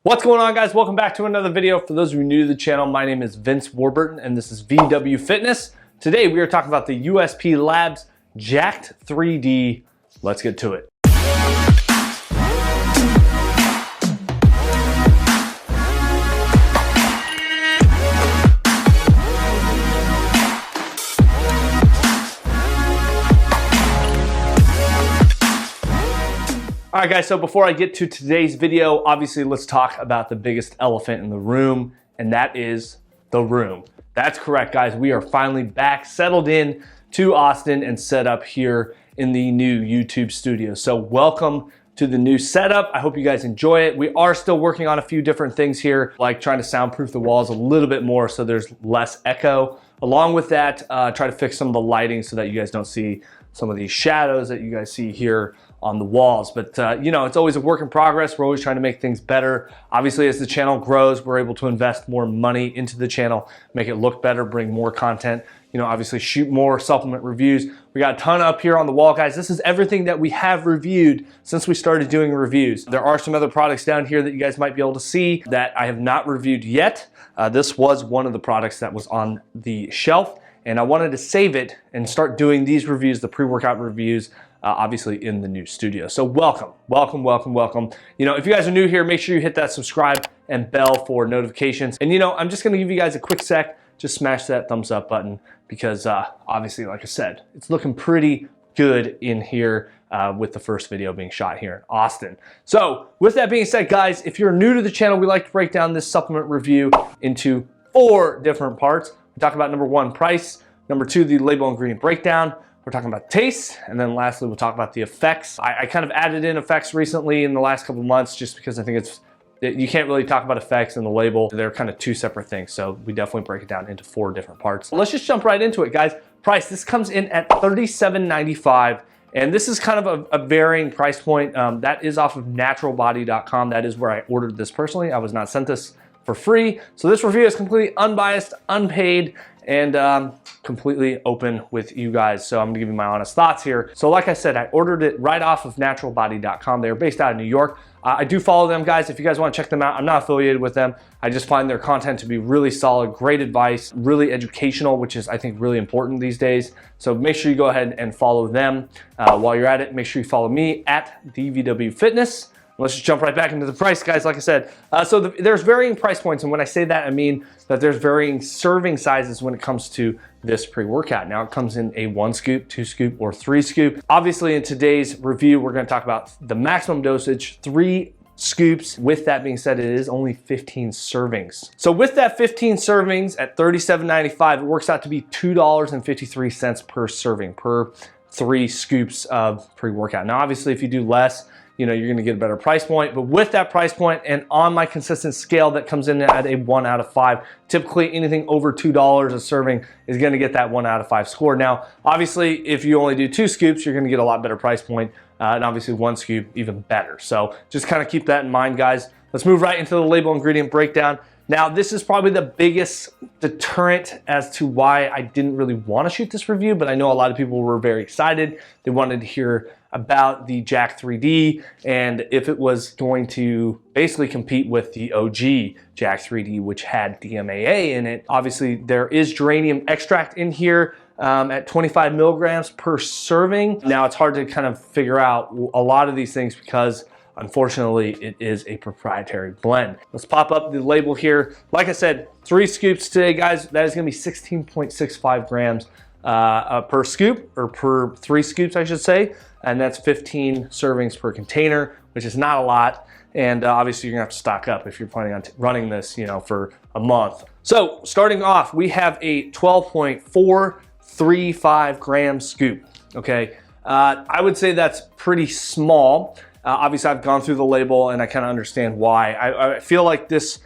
What's going on, guys? Welcome back to another video. For those of you new to the channel, my name is Vince Warburton and this is VW Fitness. Today we are talking about the USP Labs JACK3D. Let's get to it. All right, guys, so before I get to today's video, obviously let's talk about the biggest elephant in the room, and that is the room. That's correct, guys. We are finally back, settled in to Austin and set up here in the new YouTube studio. So welcome to the new setup. I hope you guys enjoy it. We are still working on a few different things here, like trying to soundproof the walls a little bit more so there's less echo. Along with that, try to fix some of the lighting so that you guys don't see some of these shadows that you guys see here on the walls. But you know, it's always a work in progress. We're always trying to make things better. Obviously, as the channel grows, we're able to invest more money into the channel, make it look better, bring more content, you know, obviously shoot more supplement reviews. We got a ton up here on the wall, guys. This is everything that we have reviewed since we started doing reviews. There are some other products down here that you guys might be able to see that I have not reviewed yet. This was one of the products that was on the shelf, and I wanted to save it and start doing these reviews, the pre-workout reviews, obviously in the new studio. So welcome, welcome, welcome, welcome. You know, if you guys are new here, make sure you hit that subscribe and bell for notifications. And you know, I'm just gonna give you guys a quick sec, just smash that thumbs up button because obviously, like I said, it's looking pretty good in here with the first video being shot here in Austin. So with that being said, guys, if you're new to the channel, we like to break down this supplement review into 4 different parts. We talk about number 1, price, number 2, the label ingredient breakdown, we're talking about taste, and then lastly, we'll talk about the effects. I kind of added in effects recently in the last couple of months just because I think you can't really talk about effects in the label. They're kind of 2 separate things, so we definitely break it down into 4 different parts. Let's just jump right into it, guys. Price, this comes in at $37.95, and this is kind of a varying price point. That is off of naturalbody.com. That is where I ordered this personally. I was not sent this for free. So this review is completely unbiased, unpaid, and completely open with you guys. So I'm gonna give you my honest thoughts here. So like I said, I ordered it right off of naturalbody.com. They're based out of New York. I do follow them, guys. If you guys wanna check them out, I'm not affiliated with them. I just find their content to be really solid, great advice, really educational, which is, I think, really important these days. So make sure you go ahead and follow them. While you're at it, make sure you follow me at DVW Fitness. Let's just jump right back into the price, guys. Like I said, there's varying price points, and when I say that, I mean that there's varying serving sizes when it comes to this pre-workout. Now, it comes in a 1 scoop, 2 scoop, or 3 scoop. Obviously, in today's review, we're gonna talk about the maximum dosage, 3 scoops. With that being said, it is only 15 servings. So with that 15 servings at $37.95, it works out to be $2.53 per serving, per 3 scoops of pre-workout. Now, obviously, if you do less, you know, you're gonna get a better price point, but with that price point and on my consistent scale that comes in at a 1 out of 5, typically anything over $2 a serving is gonna get that 1 out of 5 score. Now, obviously, if you only do 2 scoops, you're gonna get a lot better price point, and obviously 1 scoop even better. So just kind of keep that in mind, guys. Let's move right into the label ingredient breakdown. Now, this is probably the biggest deterrent as to why I didn't really want to shoot this review, but I know a lot of people were very excited. They wanted to hear about the JACK3D and if it was going to basically compete with the OG JACK3D, which had DMAA in it. Obviously, there is geranium extract in here at 25 milligrams per serving. Now, it's hard to kind of figure out a lot of these things because unfortunately, it is a proprietary blend. Let's pop up the label here. Like I said, 3 scoops today, guys. That is gonna be 16.65 grams per scoop, or per 3 scoops, I should say. And that's 15 servings per container, which is not a lot. And obviously, you're gonna have to stock up if you're planning on running this, you know, for a month. So starting off, we have a 12.435 gram scoop, okay? I would say that's pretty small. Obviously, I've gone through the label and I kind of understand why. I feel like this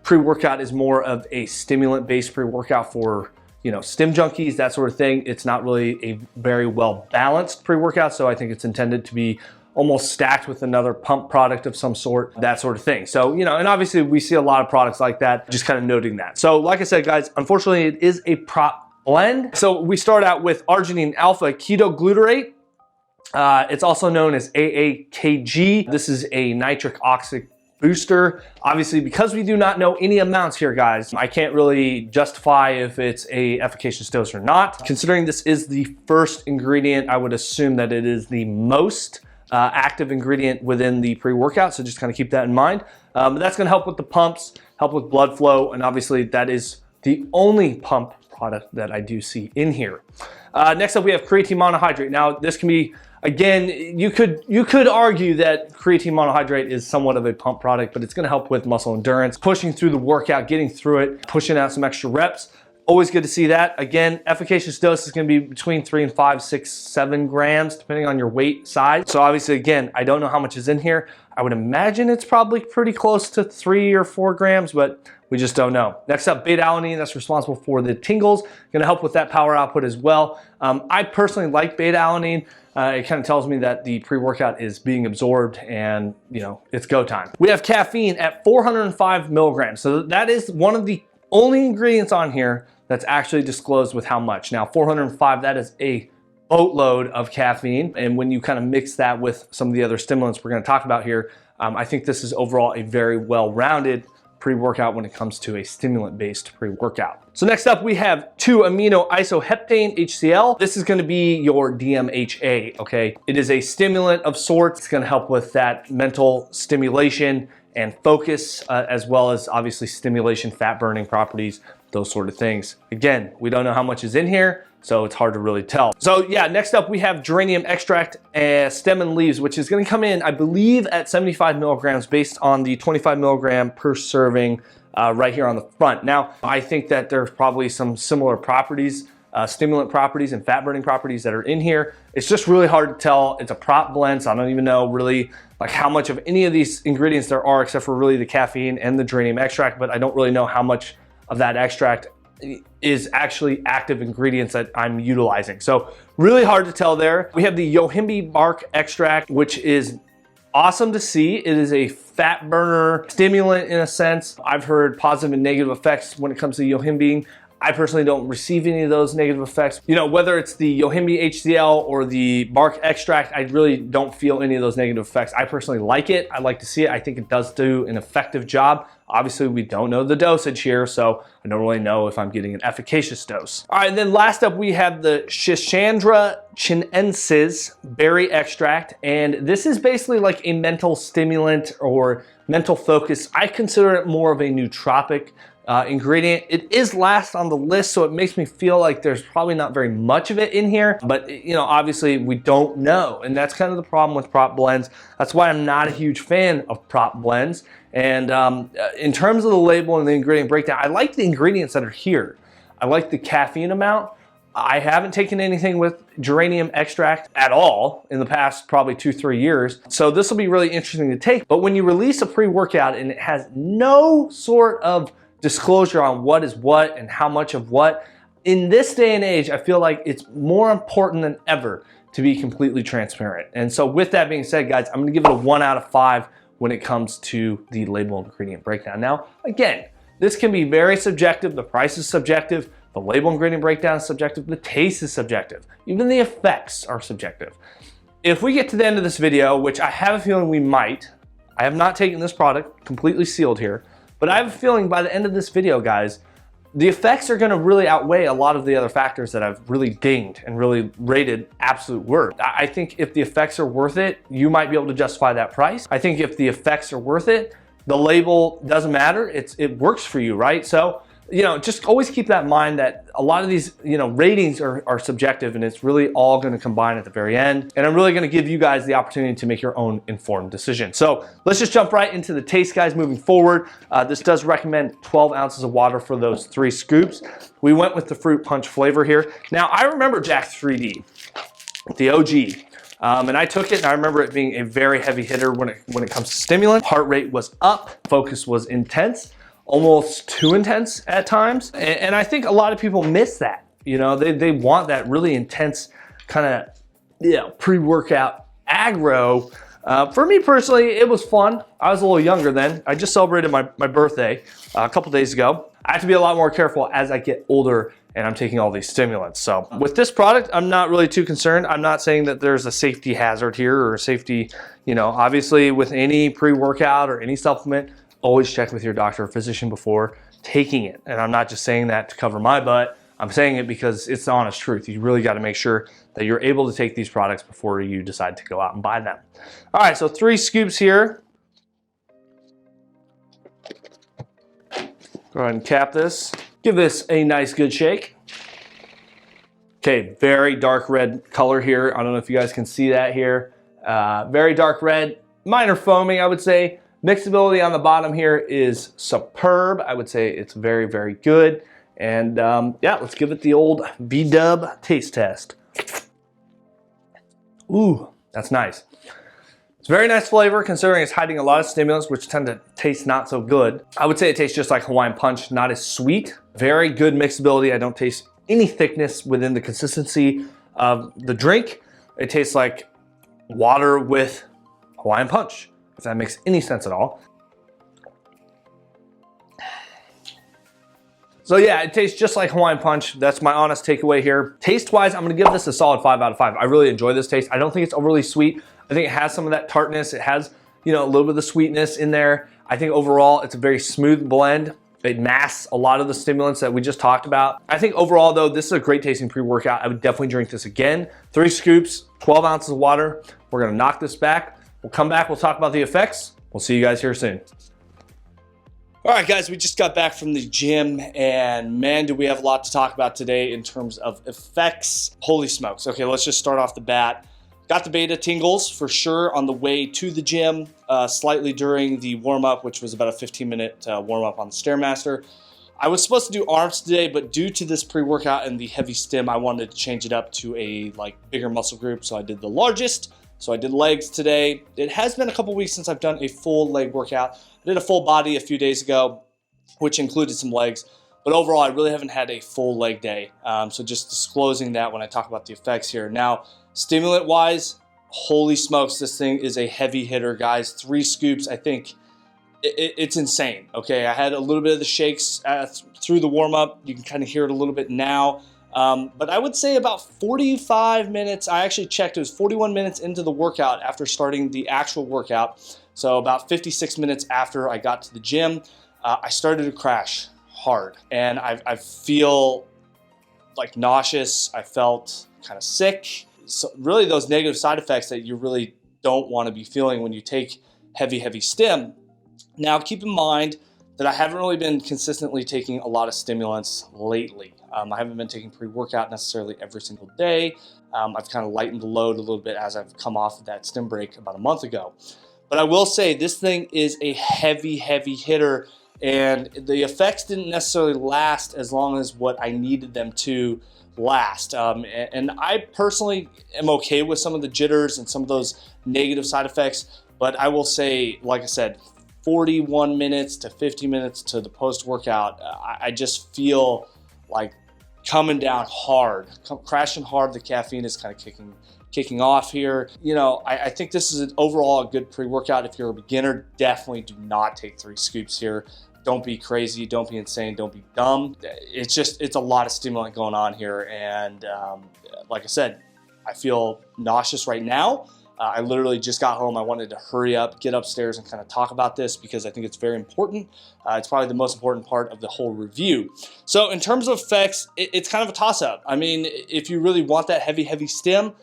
pre-workout is more of a stimulant-based pre-workout for, you know, stim junkies, that sort of thing. It's not really a very well-balanced pre-workout, so I think it's intended to be almost stacked with another pump product of some sort, that sort of thing. So, you know, and obviously we see a lot of products like that, just kind of noting that. So like I said, guys, unfortunately, it is a prop blend. So we start out with arginine alpha ketoglutarate. It's also known as AAKG. This is a nitric oxide booster. Obviously, because we do not know any amounts here, guys, I can't really justify if it's a efficacious dose or not. Considering this is the first ingredient, I would assume that it is the most active ingredient within the pre-workout, so just kind of keep that in mind. But that's going to help with the pumps, help with blood flow, and obviously that is the only pump product that I do see in here. Next up, we have creatine monohydrate. Now, this can be, again, you could argue that creatine monohydrate is somewhat of a pump product, but it's going to help with muscle endurance, pushing through the workout, getting through it, pushing out some extra reps. Always good to see that. Again, efficacious dose is going to be between 3 and 5, 6, 7 grams, depending on your weight size. So obviously, again, I don't know how much is in here. I would imagine it's probably pretty close to 3 or 4 grams, but we just don't know. Next up, beta-alanine, that's responsible for the tingles. Gonna help with that power output as well. I personally like beta-alanine. It kind of tells me that the pre-workout is being absorbed and, you know, it's go time. We have caffeine at 405 milligrams. So that is one of the only ingredients on here that's actually disclosed with how much. Now, 405, that is a boatload of caffeine. And when you kind of mix that with some of the other stimulants we're gonna talk about here, I think this is overall a very well-rounded pre-workout when it comes to a stimulant-based pre-workout. So next up, we have 2-amino isoheptane HCl. This is gonna be your DMHA, okay? It is a stimulant of sorts. It's gonna help with that mental stimulation and focus, as well as obviously stimulation, fat burning properties, those sort of things. Again, we don't know how much is in here, so it's hard to really tell. So yeah, next up we have geranium extract, stem and leaves, which is gonna come in, I believe, at 75 milligrams based on the 25 milligram per serving right here on the front. Now, I think that there's probably some similar properties, stimulant properties and fat burning properties that are in here. It's just really hard to tell. It's a prop blend, so I don't even know really like how much of any of these ingredients there are, except for really the caffeine and the geranium extract, but I don't really know how much of that extract is actually active ingredients that I'm utilizing. So really hard to tell there. We have the yohimbe bark extract, which is awesome to see. It is a fat burner stimulant in a sense. I've heard positive and negative effects when it comes to yohimbe. I personally don't receive any of those negative effects. You know, whether it's the yohimbe HCl or the bark extract, I really don't feel any of those negative effects. I personally like it. I like to see it. I think it does do an effective job. Obviously, we don't know the dosage here, so I don't really know if I'm getting an efficacious dose. All right, and then last up, we have the Schisandra chinensis berry extract, and this is basically like a mental stimulant or mental focus. I consider it more of a nootropic ingredient. It is last on the list, so it makes me feel like there's probably not very much of it in here, but you know, obviously we don't know, and that's kind of the problem with prop blends. That's why I'm not a huge fan of prop blends. And in terms of the label and the ingredient breakdown, I like the ingredients that are here. I like the caffeine amount. I haven't taken anything with geranium extract at all in the past probably 2-3 years. So this will be really interesting to take. But when you release a pre-workout and it has no sort of disclosure on what is what and how much of what, in this day and age, I feel like it's more important than ever to be completely transparent. And so with that being said, guys, I'm gonna give it a 1 out of 5 when it comes to the label ingredient breakdown. Now, again, this can be very subjective. The price is subjective. The label ingredient breakdown is subjective. The taste is subjective. Even the effects are subjective. If we get to the end of this video, which I have a feeling we might, I have not taken this product completely sealed here, but I have a feeling by the end of this video, guys, the effects are gonna really outweigh a lot of the other factors that I've really dinged and really rated absolute worth. I think if the effects are worth it, you might be able to justify that price. I think if the effects are worth it, the label doesn't matter. It works for you, right? So, you know, just always keep that in mind that a lot of these, you know, ratings are subjective, and it's really all going to combine at the very end. And I'm really going to give you guys the opportunity to make your own informed decision. So let's just jump right into the taste, guys, moving forward. This does recommend 12 ounces of water for those 3 scoops. We went with the fruit punch flavor here. Now, I remember JACK3D, the OG. And I took it, and I remember it being a very heavy hitter when it comes to stimulant. Heart rate was up, focus was intense, almost too intense at times. And I think a lot of people miss that. You know, they want that really intense kind of, you know, pre-workout aggro For me personally, it was fun. I was a little younger then. I just celebrated my birthday a couple days ago. I have to be a lot more careful as I get older and I'm taking all these stimulants. So with this product, I'm not really too concerned. I'm not saying that there's a safety hazard here or a safety, you know, obviously with any pre-workout or any supplement, always check with your doctor or physician before taking it. And I'm not just saying that to cover my butt. I'm saying it because it's the honest truth. You really got to make sure that you're able to take these products before you decide to go out and buy them. All right, so 3 scoops here. Go ahead and cap this. Give this a nice good shake. Okay, very dark red color here. I don't know if you guys can see that here. Very dark red, minor foaming, I would say. Mixability on the bottom here is superb. I would say it's very, very good. And yeah, let's give it the old V-dub taste test. Ooh, that's nice. It's a very nice flavor considering it's hiding a lot of stimulants which tend to taste not so good. I would say it tastes just like Hawaiian Punch, not as sweet. Very good mixability. I don't taste any thickness within the consistency of the drink. It tastes like water with Hawaiian Punch, if that makes any sense at all. So yeah, it tastes just like Hawaiian Punch. That's my honest takeaway here. Taste-wise, I'm gonna give this a solid 5 out of 5. I really enjoy this taste. I don't think it's overly sweet. I think it has some of that tartness. It has, you know, a little bit of the sweetness in there. I think overall, it's a very smooth blend. It masks a lot of the stimulants that we just talked about. I think overall though, this is a great tasting pre-workout. I would definitely drink this again. 3 scoops, 12 ounces of water. We're gonna knock this back. We'll come back, we'll talk about the effects. We'll see you guys here soon. All right, guys, we just got back from the gym and man, do we have a lot to talk about today in terms of effects. Holy smokes. Okay, let's just start off the bat. Got the beta tingles for sure on the way to the gym, slightly during the warm-up, which was about a 15-minute warm-up on the Stairmaster. I was supposed to do arms today, but due to this pre-workout and the heavy stim, I wanted to change it up to a bigger muscle group, so I did the largest. So I did legs today. It has been a couple weeks since I've done a full leg workout. I did a full body a few days ago, which included some legs. But overall, I really haven't had a full leg day. So just disclosing that when I talk about the effects here. Now, stimulant-wise, holy smokes, this thing is a heavy hitter, guys. 3 scoops, I think it's insane. Okay, I had a little bit of the shakes through the warm-up. You can kind of hear it a little bit now. But I would say about 45 minutes, I actually checked, it was 41 minutes into the workout after starting the actual workout. So about 56 minutes after I got to the gym, I started to crash hard. And I feel like nauseous, I felt kind of sick. So really those negative side effects that you really don't want to be feeling when you take heavy stim. Now keep in mind that I haven't really been consistently taking a lot of stimulants lately. I haven't been taking pre-workout necessarily every single day. I've kind of lightened the load a little bit as I've come off of that stim break about a month ago. But I will say this thing is a heavy hitter, and the effects didn't necessarily last as long as what I needed them to last. And I personally am okay with some of the jitters and some of those negative side effects, but I will say, like I said, 41 minutes to 50 minutes to the post-workout, I just feel like coming down hard, crashing hard. The caffeine is kind of kicking off here. You know, I think this is overall a good pre-workout. If you're a beginner, definitely do not take 3 scoops here. Don't be crazy, don't be insane, don't be dumb. It's a lot of stimulant going on here. And like I said, I feel nauseous right now. I literally just got home. I wanted to hurry up, get upstairs and kind of talk about this because I think it's very important. It's probably the most important part of the whole review. So in terms of effects, it's kind of a toss-up. I mean, if you really want that heavy stim,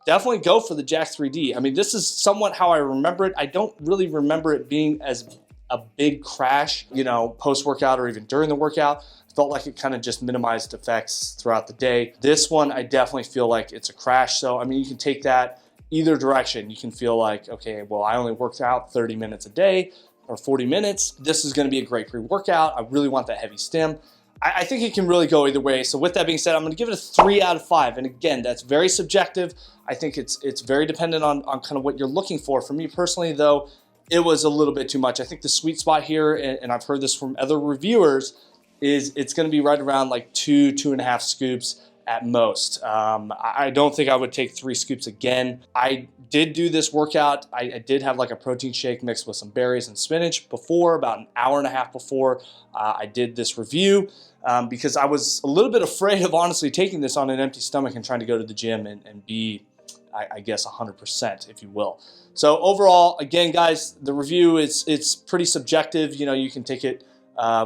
definitely go for the JACK3D. I mean, this is somewhat how I remember it. I don't really remember it being as a big crash, you know, post-workout or even during the workout. Felt like it kind of just minimized effects throughout the day. This one, I definitely feel like it's a crash. So, I mean, you can take that either direction. You can feel like, okay, well, I only worked out 30 minutes a day or 40 minutes. This is going to be a great pre-workout. I really want that heavy stim. I think it can really go either way. So with that being said, I'm going to give it a 3 out of 5. And again, that's very subjective. I think it's very dependent on kind of what you're looking for. For me personally, though, it was a little bit too much. I think the sweet spot here, and I've heard this from other reviewers, is it's going to be right around like 2.5 scoops. at most. I don't think I would take 3 scoops again. I did do this workout. I did have like a protein shake mixed with some berries and spinach before, about an hour and a half before I did this review, because I was a little bit afraid of honestly taking this on an empty stomach and trying to go to the gym and be, I guess, 100%, if you will. So overall, again, guys, the review it's pretty subjective. You know, you can take it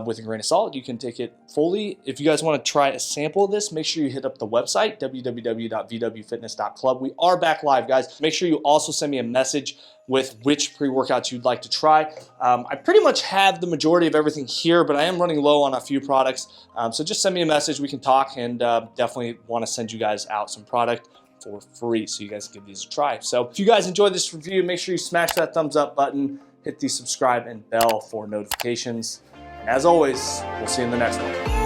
with a grain of salt. You can take it fully. If you guys want to try a sample of this, make sure you hit up the website, www.vwfitness.club. We are back live, guys. Make sure you also send me a message with which pre-workouts you'd like to try. I pretty much have the majority of everything here, but I am running low on a few products. So just send me a message. We can talk, and definitely want to send you guys out some product for free so you guys can give these a try. So if you guys enjoyed this review, make sure you smash that thumbs up button, hit the subscribe and bell for notifications. And as always, we'll see you in the next one.